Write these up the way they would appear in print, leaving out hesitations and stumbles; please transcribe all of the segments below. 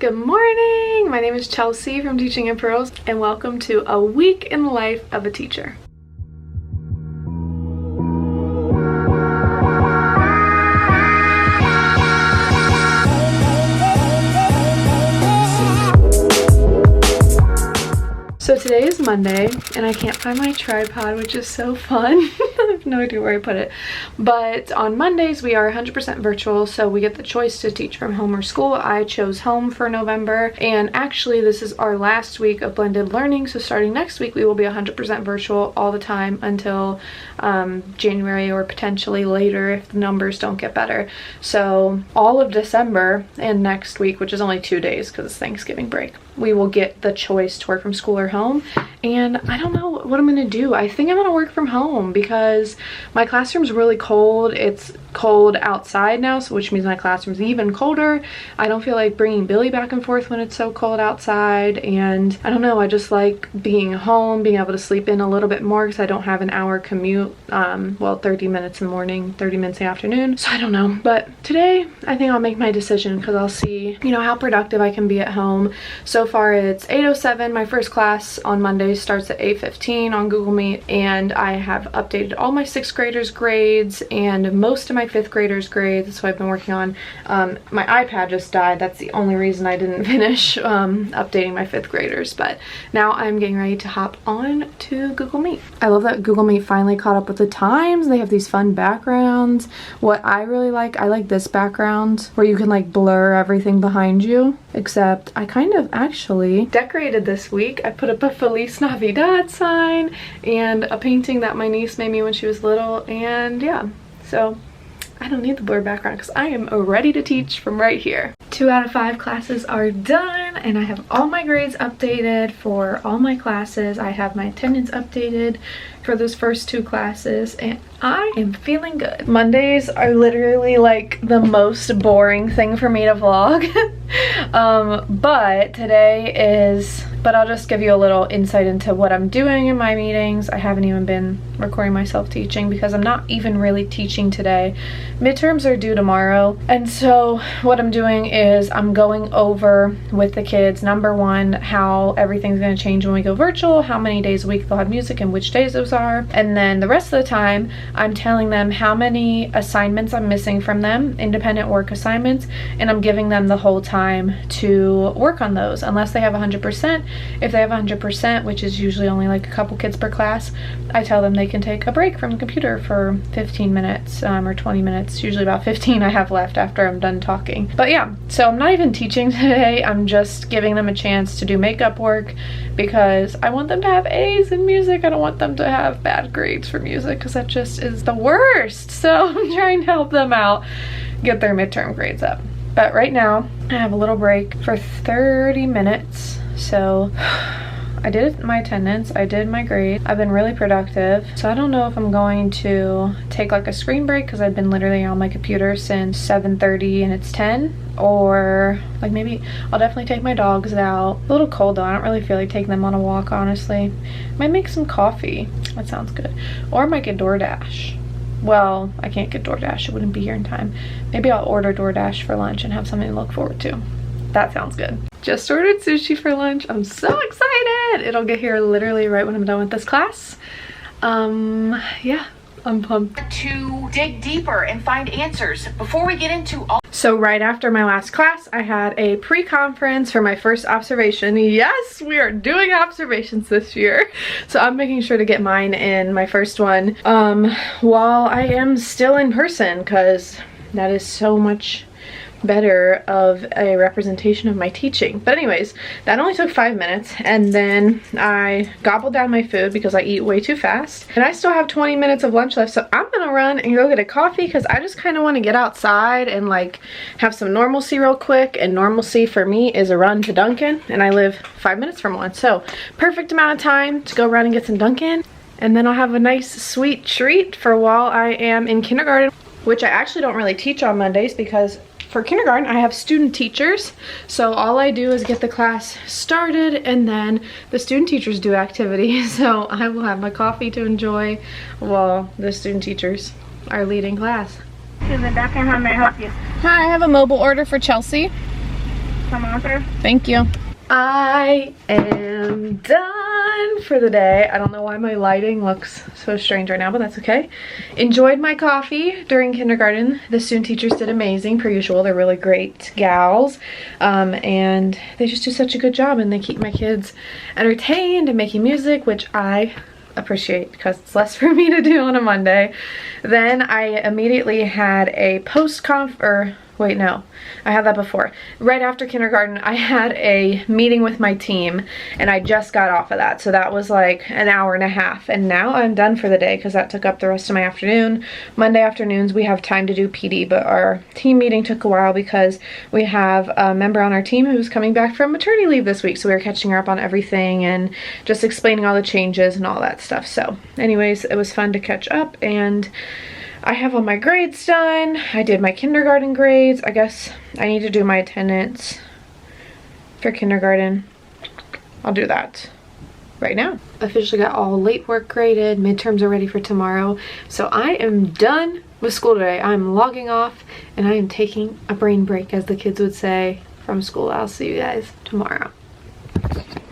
Good morning! My name is Chelsea from Teaching in Pearls, and welcome to a week in the life of a teacher. So today is Monday, and I can't find my tripod, which is so fun. I have no idea where I put it. But on Mondays, we are 100% virtual, so we get the choice to teach from home or school. I chose home for November, and actually this is our last week of blended learning, so starting next week, we will be 100% virtual all the time until January or potentially later if the numbers don't get better. So all of December and next week, which is only 2 days because it's Thanksgiving break, we will get the choice to work from school or home. And I don't know what I'm gonna do. I think I'm gonna work from home because my classroom's really cold. It's cold outside now, so which means my classroom's even colder. I don't feel like bringing Billy back and forth when it's so cold outside, and I don't know, I just like being home, being able to sleep in a little bit more because I don't have an hour commute. Well, 30 minutes in the morning, 30 minutes in the afternoon, so I don't know. But today I think I'll make my decision because I'll see, you know, how productive I can be at home. So far it's 8:07. My first class on Monday starts at 8:15 on Google Meet, and I have updated all my 6th graders grades and most of my 5th graders grades. That's what I've been working on. My iPad just died. That's the only reason I didn't finish updating my 5th graders, but now I'm getting ready to hop on to Google Meet. I love that Google Meet finally caught up with the times. They have these fun backgrounds. What I really like, I like this background where you can like blur everything behind you, except I kind of actually decorated this week. I put up a Feliz Navidad sign and a painting that my niece made me when she was little, and yeah, so I don't need the blur background because I am ready to teach from right here. 2 out of 5 classes are done, and I have all my grades updated for all my classes. I have my attendance updated for those first 2 classes, and I am feeling good. Mondays are literally like the most boring thing for me to vlog. But today is, but I'll just give you a little insight into what I'm doing in my meetings. I haven't even been recording myself teaching because I'm not even really teaching today. Midterms are due tomorrow, and so what I'm doing is I'm going over with the kids, number one, how everything's going to change when we go virtual, how many days a week they'll have music and which days those are, and then the rest of the time I'm telling them how many assignments I'm missing from them, independent work assignments, and I'm giving them the whole time to work on those unless they have 100%. If they have 100%, which is usually only like a couple kids per class, I tell them they can take a break from the computer for 15 minutes or 20 minutes, usually about 15 I have left after I'm done talking. But yeah, so I'm not even teaching today. I'm just giving them a chance to do makeup work because I want them to have A's in music. I don't want them to have bad grades for music because that just is the worst. So I'm trying to help them out get their midterm grades up. But right now I have a little break for 30 minutes. So I did my attendance, I did my grade. I've been really productive. So I don't know if I'm going to take like a screen break because I've been literally on my computer since 7:30 and it's 10. Or like maybe I'll definitely take my dogs out. A little cold though, I don't really feel like taking them on a walk, honestly. Might make some coffee, that sounds good. Or I might get DoorDash. Well, I can't get DoorDash, it wouldn't be here in time. Maybe I'll order DoorDash for lunch and have something to look forward to. That sounds good. Just ordered sushi for lunch. I'm so excited. It'll get here literally right when I'm done with this class. Yeah, I'm pumped. To dig deeper and find answers before we get into all. So right after my last class, I had a pre-conference for my first observation. Yes, we are doing observations this year. So I'm making sure to get mine in, my first one, while I am still in person, because that is so much better of a representation of my teaching. But anyways, that only took 5 minutes, and then I gobbled down my food because I eat way too fast, and I still have 20 minutes of lunch left, so I'm gonna run and go get a coffee because I just kind of want to get outside and like have some normalcy real quick. And normalcy for me is a run to Dunkin', and I live 5 minutes from one, so perfect amount of time to go run and get some Dunkin', and then I'll have a nice sweet treat for while I am in kindergarten, which I actually don't really teach on Mondays because for kindergarten, I have student teachers, so all I do is get the class started and then the student teachers do activities. So I will have my coffee to enjoy while the student teachers are leading class. Excuse me, Dr. How may I help you? Hi, I have a mobile order for Chelsea. come over. Thank you. I am done for the day. I don't know why my lighting looks so strange right now, but that's okay. Enjoyed my coffee during kindergarten. The student teachers did amazing, per usual. They're really great gals, and they just do such a good job, and they keep my kids entertained and making music, which I appreciate because it's less for me to do on a Monday. Then I immediately had a wait, no, I had that before. Right after kindergarten, I had a meeting with my team, and I just got off of that. So that was like an hour and a half, and now I'm done for the day because that took up the rest of my afternoon. Monday afternoons, we have time to do PD, but our team meeting took a while because we have a member on our team who's coming back from maternity leave this week. So we were catching her up on everything and just explaining all the changes and all that stuff. So anyways, it was fun to catch up, and I have all my grades done. I did my kindergarten grades. I guess I need to do my attendance for kindergarten. I'll do that right now. Officially got all late work graded. Midterms are ready for tomorrow. So I am done with school today. I'm logging off and I am taking a brain break, as the kids would say, from school. I'll see you guys tomorrow.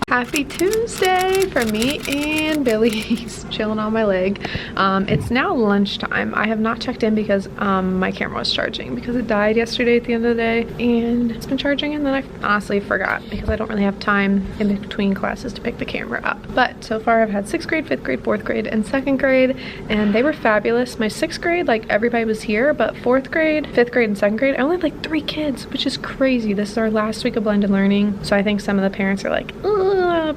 Happy Tuesday for me and Billy. He's chilling on my leg. It's now lunchtime. I have not checked in because my camera was charging because it died yesterday at the end of the day, and it's been charging, and then I honestly forgot because I don't really have time in between classes to pick the camera up. But so far I've had 6th grade, 5th grade, 4th grade, and 2nd grade, and they were fabulous. My 6th grade, like, everybody was here, but 4th grade, 5th grade, and 2nd grade, I only had like 3 kids, which is crazy. This is our last week of blended learning, so I think some of the parents are like,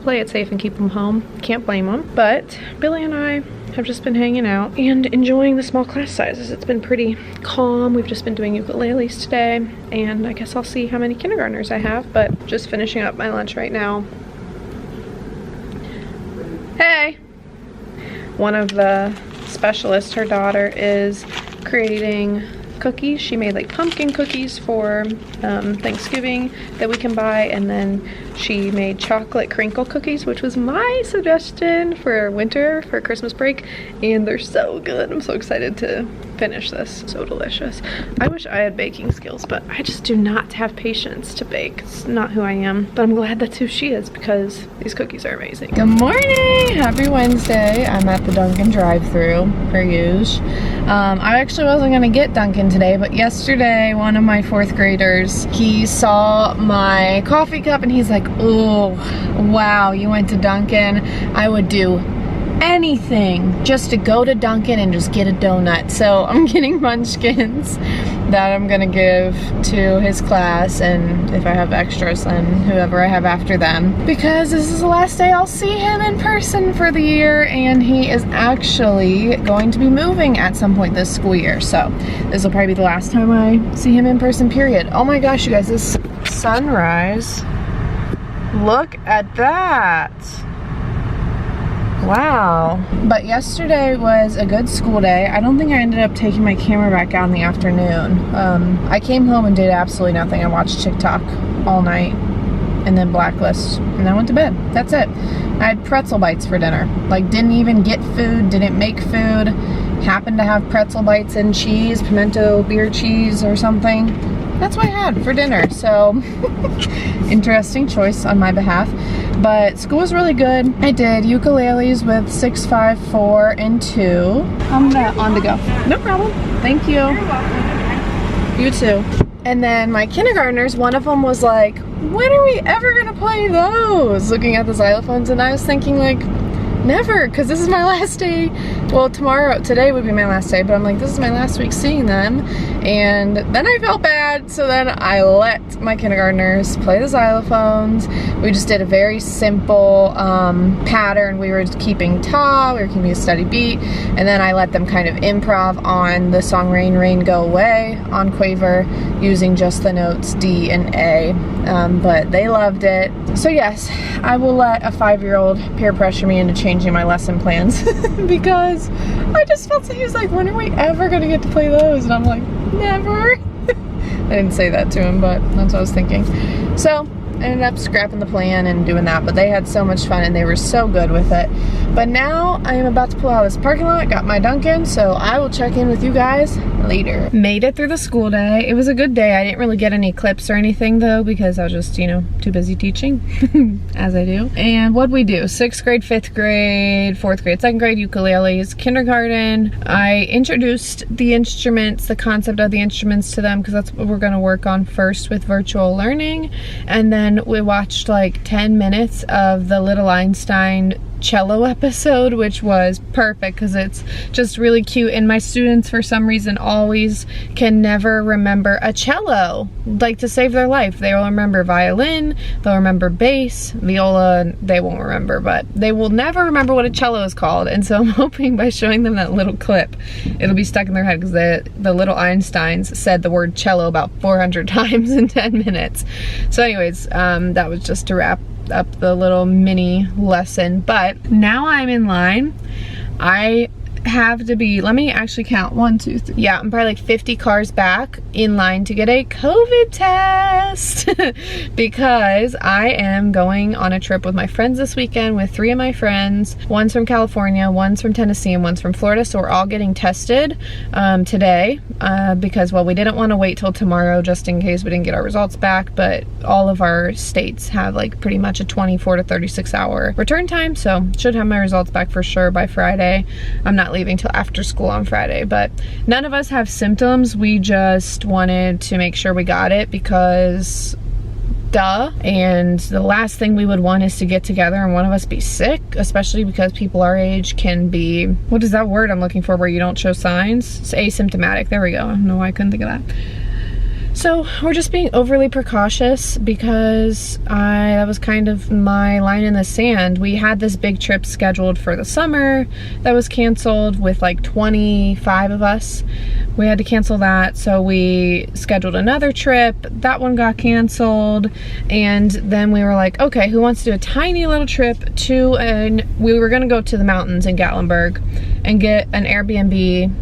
play it safe and keep them home. Can't blame them. But Billy and I have just been hanging out and enjoying the small class sizes. It's been pretty calm. We've just been doing ukuleles today, and I guess I'll see how many kindergartners I have, but just finishing up my lunch right now. Hey! One of the specialists, her daughter, is creating cookies. She made like pumpkin cookies for Thanksgiving that we can buy, and then she made chocolate crinkle cookies, which was my suggestion for winter, for Christmas break, and they're so good. I'm so excited to finish this. So delicious. I wish I had baking skills, but I just do not have patience to bake. It's not who I am, but I'm glad that's who she is because these cookies are amazing. Good morning! Happy Wednesday. I'm at the Dunkin' drive-thru per usual. I actually wasn't gonna get Dunkin' today, but yesterday one of my 4th graders, he saw my coffee cup and he's like, oh wow, you went to Dunkin'. I would do anything just to go to Dunkin' and just get a donut. So I'm getting munchkins that I'm gonna give to his class, and if I have extras, then whoever I have after them, because this is the last day I'll see him in person for the year, and he is actually going to be moving at some point this school year. So this will probably be the last time I see him in person, period. Oh my gosh, you guys, this sunrise, look at that. Wow. But yesterday was a good school day. I don't think I ended up taking my camera back out in the afternoon. I came home and did absolutely nothing. I watched TikTok all night and then Blacklist, and I went to bed. That's it. I had pretzel bites for dinner. Like, didn't even get food, didn't make food. Happened to have pretzel bites and cheese, pimento beer cheese or something. That's what I had for dinner. So interesting choice on my behalf. But school was really good. I did ukuleles with 6, 5, 4, and 2. I'm on the go. No problem. Thank you. You're welcome. You too. And then my kindergartners, one of them was like, when are we ever gonna play those? Looking at the xylophones, and I was thinking like, never, because this is my last day. Well, today would be my last day, but I'm like, this is my last week seeing them. And then I felt bad, so then I let my kindergartners play the xylophones. We just did a very simple pattern. We were keeping ta, we were keeping a steady beat, and then I let them kind of improv on the song Rain, Rain, Go Away on Quaver using just the notes D and A, but they loved it. So yes, I will let a 5-year-old peer pressure me into changing my lesson plans because I just felt he was like, when are we ever gonna get to play those? And I'm like, never. I didn't say that to him, but that's what I was thinking. So I ended up scrapping the plan and doing that, but they had so much fun and they were so good with it. But now I am about to pull out of this parking lot, got my Dunkin', so I will check in with you guys later. Made it through the school day. It was a good day. I didn't really get any clips or anything though, because I was just, you know, too busy teaching, as I do. And what'd we do? 6th grade, 5th grade, 4th grade, 2nd grade, ukuleles, kindergarten. I introduced the instruments, the concept of the instruments to them, because that's what we're gonna work on first with virtual learning. And then we watched like 10 minutes of the Little Einstein cello episode, which was perfect because it's just really cute, and my students for some reason always can never remember a cello, like to save their life. They will remember violin, they'll remember bass, viola, they won't remember, but they will never remember what a cello is called. And so I'm hoping by showing them that little clip it'll be stuck in their head, because the little Einsteins said the word cello about 400 times in 10 minutes. So anyways, that was just to wrap up the little mini lesson. But now I'm in line. I have to be, let me actually count, 1, 2, 3. Yeah, I'm probably like 50 cars back in line to get a COVID test because I am going on a trip with my friends this weekend with 3 of my friends. One's from California, one's from Tennessee, and one's from Florida. So we're all getting tested today because, well, we didn't want to wait till tomorrow just in case we didn't get our results back, but all of our states have like pretty much a 24 to 36 hour return time, so should have my results back for sure by Friday. I'm not leaving till after school on Friday, but none of us have symptoms. We just wanted to make sure we got it because duh. And the last thing we would want is to get together and one of us be sick, especially because people our age can be, what is that word I'm looking for where you don't show signs? It's asymptomatic. There we go. I don't know why I couldn't think of that. So we're just being overly precautious because that was kind of my line in the sand. We had this big trip scheduled for the summer that was canceled with like 25 of us. We had to cancel that, so we scheduled another trip. That one got canceled, and then we were like, okay, who wants to do a tiny little trip to, and we were gonna go to the mountains in Gatlinburg and get an Airbnb,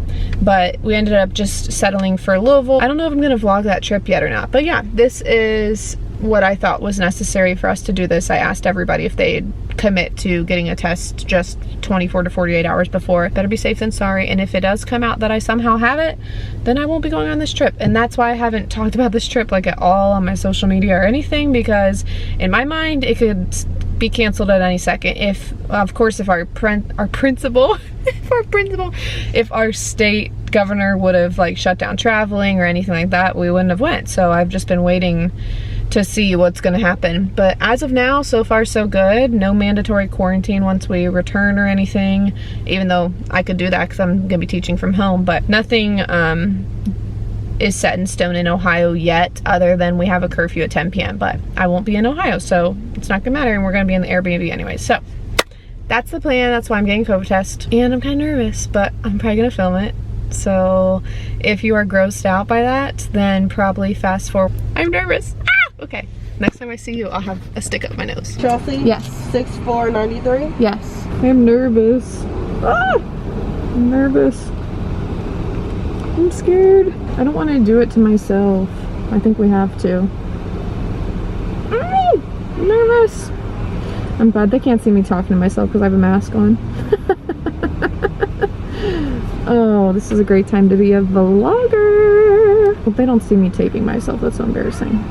but we ended up just settling for Louisville. I don't know if I'm gonna vlog that trip yet or not, but yeah, this is what I thought was necessary for us to do this. I asked everybody if they'd commit to getting a test just 24 to 48 hours before. Better be safe than sorry, and if it does come out that I somehow have it, then I won't be going on this trip. And that's why I haven't talked about this trip like at all on my social media or anything, because in my mind it could be canceled at any second. If, of course, if our principal if our state governor would have like shut down traveling or anything like that, we wouldn't have went. So I've just been waiting to see what's gonna happen. But as of now, so far so good. No mandatory quarantine once we return or anything, even though I could do that because I'm gonna be teaching from home, but nothing is set in stone in Ohio yet, other than we have a curfew at 10 p.m. But I won't be in Ohio, so it's not gonna matter, and we're gonna be in the Airbnb anyway. So that's the plan. That's why I'm getting a COVID test, and I'm kind of nervous, but I'm probably gonna film it. So if you are grossed out by that, then probably fast forward. I'm nervous. Okay, next time I see you, I'll have a stick up my nose. Chelsea? Yes. 6493? Yes. I'm nervous. Ah! I'm nervous. I'm scared. I don't want to do it to myself. I think we have to. I'm nervous. I'm glad they can't see me talking to myself because I have a mask on. Oh, this is a great time to be a vlogger. Hope they don't see me taping myself. That's so embarrassing.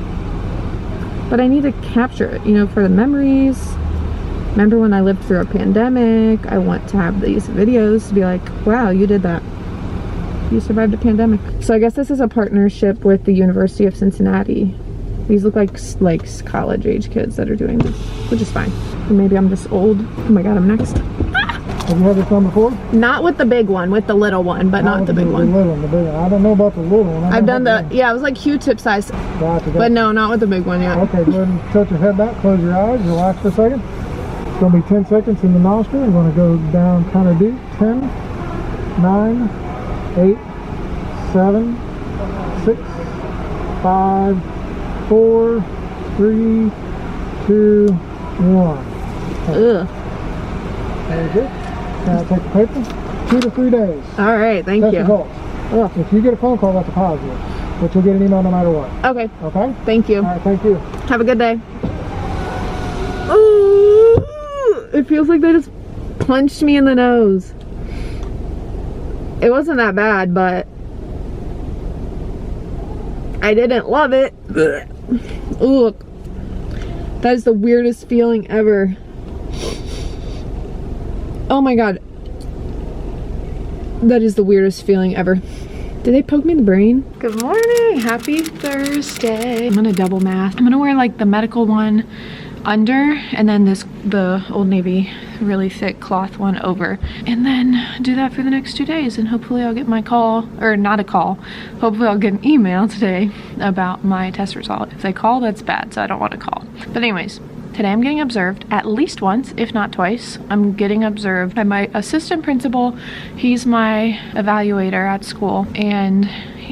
But I need to capture it, you know, for the memories. Remember when I lived through a pandemic? I want to have these videos to be like, wow, you did that. You survived a pandemic. So I guess this is a partnership with the University of Cincinnati. These look like college age kids that are doing this, which is fine. Or maybe I'm just old. Oh my God, I'm next. Have you had this one before? Not with the big one, with the little one, but not the big one. The big one. I don't know about the little one. I've done the, yeah, it was like Q-tip size. Gotcha. But no, not with the big one yet. Okay, go ahead and tilt your head back, close your eyes, relax for a second. It's going to be 10 seconds in the nostril. We're going to go down kind of deep. 10, 9, 8, 7, 6, 5, 4, 3, 2, 1. Ugh. Very good. Now take the paper. 2 to 3 days. All right, thank Test you. results. If you get a phone call, that's a positive. But you'll get an email no matter what. Okay, Okay? thank you. All right, thank you. Have a good day. It feels like they just punched me in the nose. It wasn't that bad, but I didn't love it. Ugh. That is the weirdest feeling ever. Oh my god. That is the weirdest feeling ever. Did they poke me in the brain? Good morning. Happy Thursday. I'm gonna double mask. I'm gonna wear like the medical one under and then the Old Navy really thick cloth one over, and then do that for the next 2 days, and hopefully I'll get my call, or not a call, hopefully I'll get an email today about my test result. If they call, that's bad, so I don't want to call. But anyways, today I'm getting observed at least once, if not twice. I'm getting observed by my assistant principal. He's my evaluator at school, and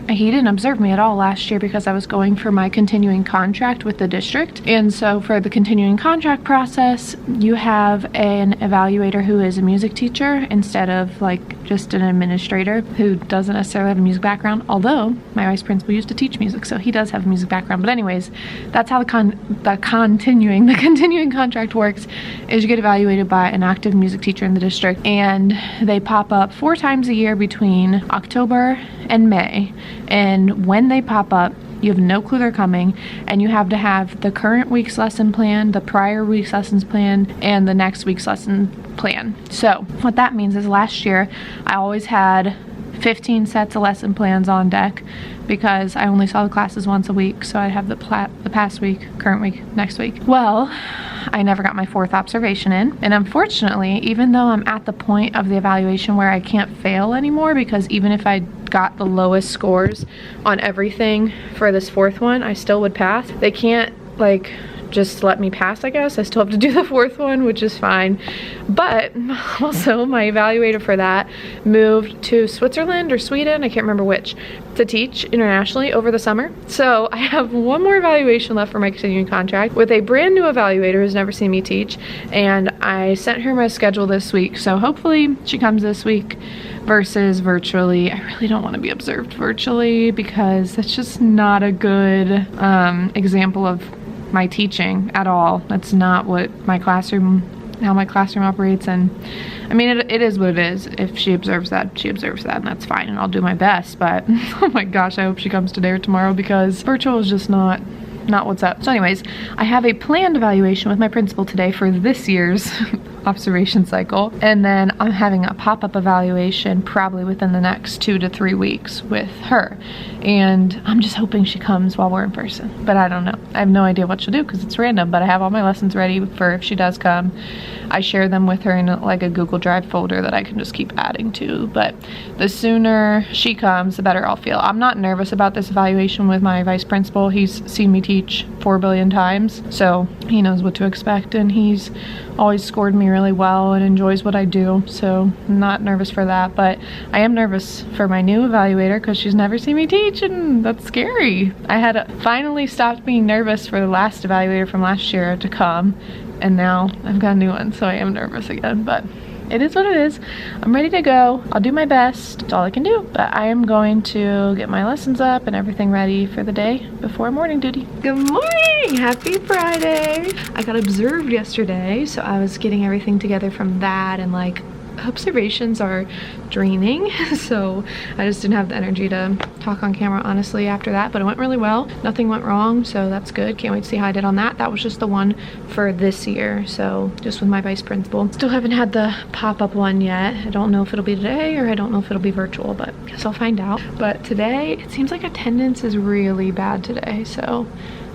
he didn't observe me at all last year because I was going for my continuing contract with the district. And so for the continuing contract process, you have an evaluator who is a music teacher instead of like just an administrator who doesn't necessarily have a music background, although my vice principal used to teach music, so he does have a music background. But anyways, that's how the continuing contract works, is you get evaluated by an active music teacher in the district, and they pop up 4 times a year between October and May. And when they pop up, you have no clue they're coming, and you have to have the current week's lesson plan, the prior week's lessons plan, and the next week's lesson plan. So what that means is last year I always had 15 sets of lesson plans on deck because I only saw the classes once a week, so I'd have the past week, current week, next week. Well, I never got my 4th observation in, and unfortunately, even though I'm at the point of the evaluation where I can't fail anymore, because even if I got the lowest scores on everything for this 4th one, I still would pass. They can't like just let me pass, I guess. I still have to do the 4th one, which is fine. But also my evaluator for that moved to Switzerland or Sweden, I can't remember which, to teach internationally over the summer. So I have one more evaluation left for my continuing contract with a brand new evaluator who's never seen me teach, and I sent her my schedule this week, so hopefully she comes this week versus virtually. I really don't want to be observed virtually because that's just not a good example of my teaching at all. That's not what how my classroom operates, and I mean it is what it is. If she observes that, she observes that, and that's fine, and I'll do my best. But oh my gosh, I hope she comes today or tomorrow because virtual is just not what's up. So anyways, I have a planned evaluation with my principal today for this year's observation cycle, and then I'm having a pop-up evaluation probably within the next 2 to 3 weeks with her, and I'm just hoping she comes while we're in person, but I don't know. I have no idea what she'll do because it's random, but I have all my lessons ready for if she does come. I share them with her in like a Google Drive folder that I can just keep adding to, but the sooner she comes, the better I'll feel. I'm not nervous about this evaluation with my vice principal. He's seen me teach 4 billion times, so he knows what to expect, and he's always scored me really well and enjoys what I do, so I'm not nervous for that. But I am nervous for my new evaluator because she's never seen me teach, and that's scary. I had finally stopped being nervous for the last evaluator from last year to come, and now I've got a new one, so I am nervous again, but it is what it is. I'm ready to go. I'll do my best. That's all I can do. But I am going to get my lessons up and everything ready for the day before morning duty. Good morning! Happy Friday! I got observed yesterday, so I was getting everything together from that, and like observations are draining, so I just didn't have the energy to talk on camera honestly after that, but it went really well. Nothing went wrong, so that's good. Can't wait to see how I did on that. That was just the one for this year, so just with my vice principal. Still haven't had the pop-up one yet. I don't know if it'll be today or I don't know if it'll be virtual, but I guess I'll find out. But today, it seems like attendance is really bad today, so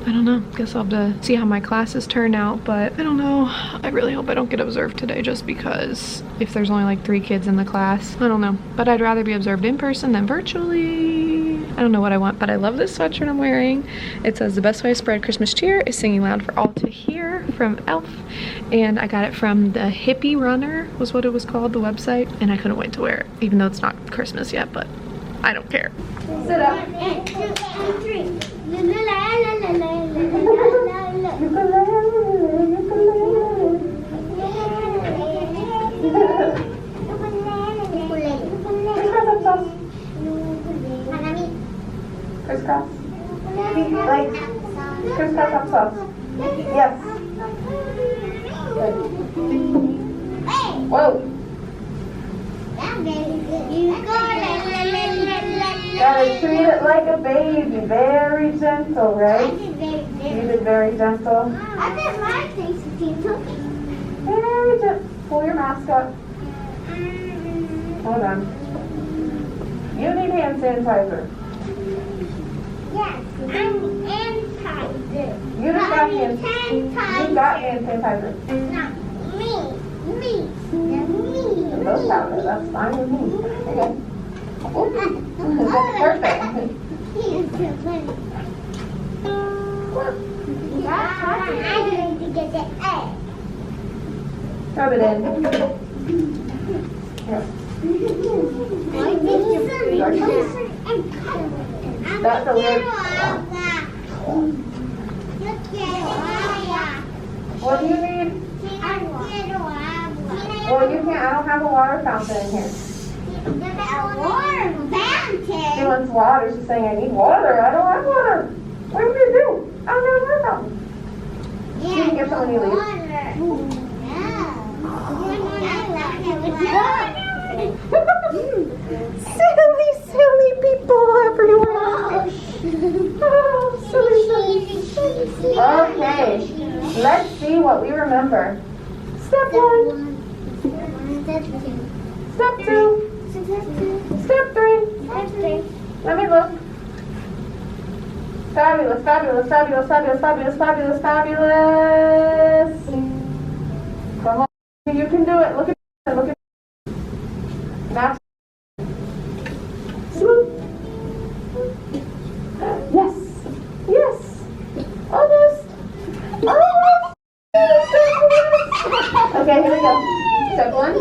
I don't know. Guess I'll have to see how my classes turn out, but I don't know. I really hope I don't get observed today just because if there's only like 3 kids in the class, I don't know. But I'd rather be observed in person than virtually. I don't know what I want, but I love this sweatshirt I'm wearing. It says the best way to spread Christmas cheer is singing loud for all to hear from Elf. And I got it from the Hippie Runner was what it was called, the website. And I couldn't wait to wear it, even though it's not Christmas yet, but I don't care. Sit up. 1, 2, 3. Crisscross. Like crisscross applesauce. Yes. Good. Whoa. That baby good. You got it. Gotta treat it like a baby. Very gentle, I right? did very You good. did very gentle. I did my things to keep cooking. Very gentle. Pull your mask up. Hold on. You need hand sanitizer. Yes, I'm anti-good. You just got hand. You got hand sanitizer. Not me. Me. Both have it. That's fine with me. Okay. That's perfect. I'm going to get the egg. Rub it in. Here. That's a weird. What do you need? Well, you can't. I don't have a water fountain in here. She wants water. She's saying, I need water. I don't have water. What are you going to do? I don't have a water fountain. You can get some when you leave. Silly people everywhere. Oh, silly. Okay, let's see what we remember. Step 1, step 2, step 3. Let me look. Fabulous, fabulous, fabulous, fabulous, fabulous, fabulous, fabulous. Come on, you can do it. Look at That's swoop. Yes, yes, almost. Okay, here we go. Step 1,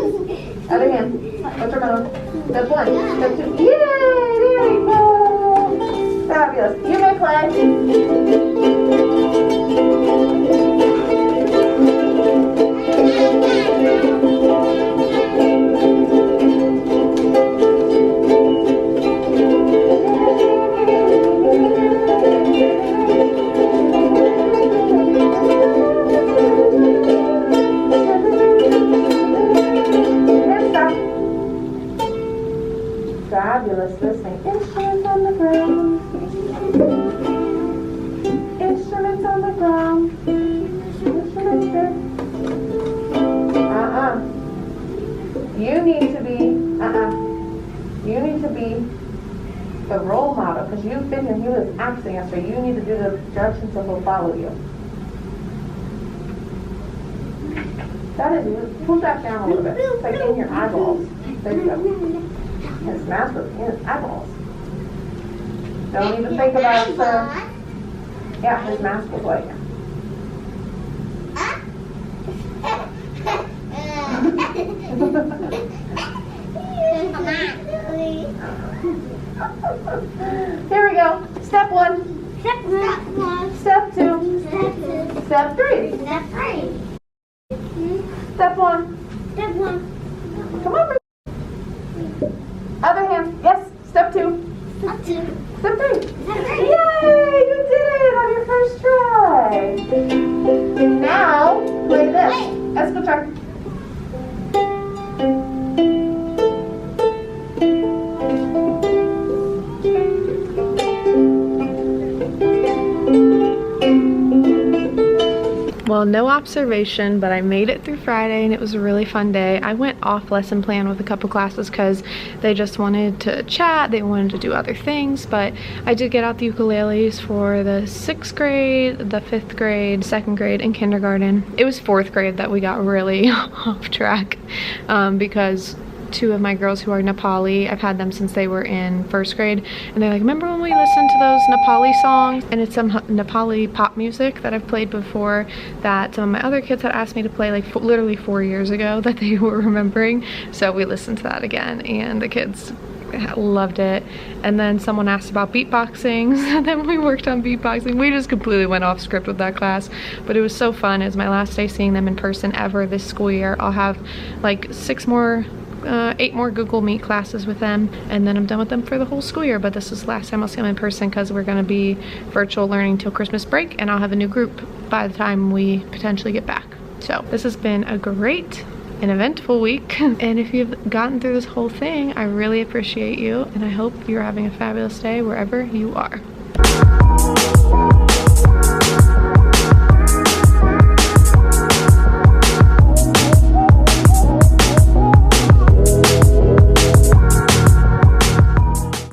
other hand. What's your middle? Step 1, step 2. Yay, there we go. Fabulous. You may play. Fabulous listening. Instruments on the ground. Instruments on the ground. Instruments there. You need to be, you need to be the role model because you've been here. He was acting us, so you need to do the directions so he'll follow you. That is, pull that down a little bit. It's like in your eyeballs. There you go. His mask was in his eyeballs. Don't even think about it, sir. Yeah, his mask was like. Here we go. Step 1. Step 2. Step 3. Step 1. Come on. Other hand. Yes. Step 2. Step 3. Yay! You did it on your first try. Now play this. Let's go try. Well, no observation, but I made it through Friday and it was a really fun day. I went off lesson plan with a couple classes because they just wanted to chat, they wanted to do other things, but I did get out the ukuleles for the 6th grade, the 5th grade, 2nd grade, and kindergarten. It was 4th grade that we got really off track because 2 of my girls who are Nepali, I've had them since they were in 1st grade, and they're like, remember when we listened to those Nepali songs? And it's some Nepali pop music that I've played before that some of my other kids had asked me to play like literally 4 years ago that they were remembering. So we listened to that again and the kids loved it. And then someone asked about beatboxing, so then we worked on beatboxing. We just completely went off script with that class, but it was so fun. It was my last day seeing them in person ever this school year. I'll have like 8 more Google Meet classes with them, and then I'm done with them for the whole school year. But this is the last time I'll see them in person because we're going to be virtual learning till Christmas break, and I'll have a new group by the time we potentially get back. So this has been a great an eventful week. And if you've gotten through this whole thing, I really appreciate you, and I hope you're having a fabulous day wherever you are.